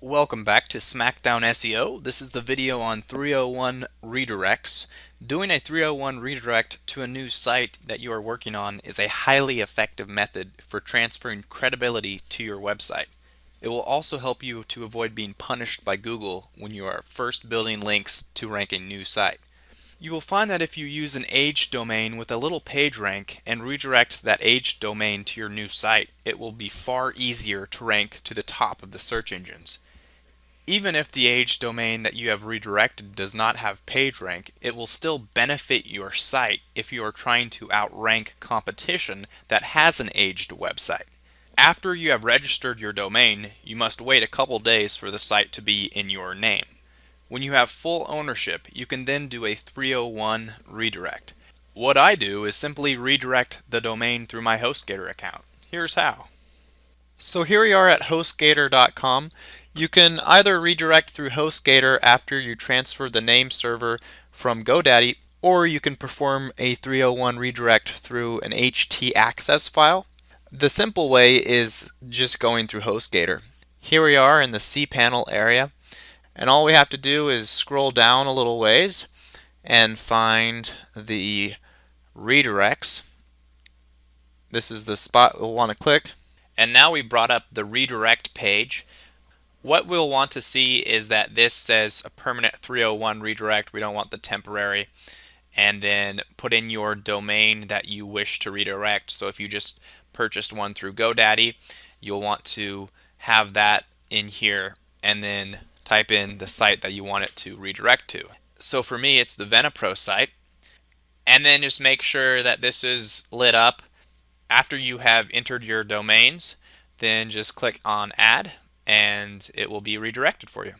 Welcome back to SmackDown SEO. This is the video on 301 redirects. Doing a 301 redirect to a new site that you are working on is a highly effective method for transferring credibility to your website. It will also help you to avoid being punished by Google when you are first building links to rank a new site. You will find that if you use an aged domain with a little page rank and redirect that aged domain to your new site, it will be far easier to rank to the top of the search engines. Even if the aged domain that you have redirected does not have PageRank, it will still benefit your site if you are trying to outrank competition that has an aged website. After you have registered your domain, you must wait a couple days for the site to be in your name. When you have full ownership, you can then do a 301 redirect. What I do is simply redirect the domain through my HostGator account. Here's how. So here we are at HostGator.com. You can either redirect through HostGator after you transfer the name server from GoDaddy, or you can perform a 301 redirect through an htaccess file. The simple way is just going through HostGator. Here we are in the cPanel area, and all we have to do is scroll down a little ways and find the redirects. This is the spot we'll want to click. And now we brought up the redirect page. What we'll want to see is that this says a permanent 301 redirect. We don't want the temporary. And then put in your domain that you wish to redirect. So if you just purchased one through GoDaddy, you'll want to have that in here and then type in the site that you want it to redirect to. So for me, it's the Venapro site. And then just make sure that this is lit up. After you have entered your domains, then just click on Add and it will be redirected for you.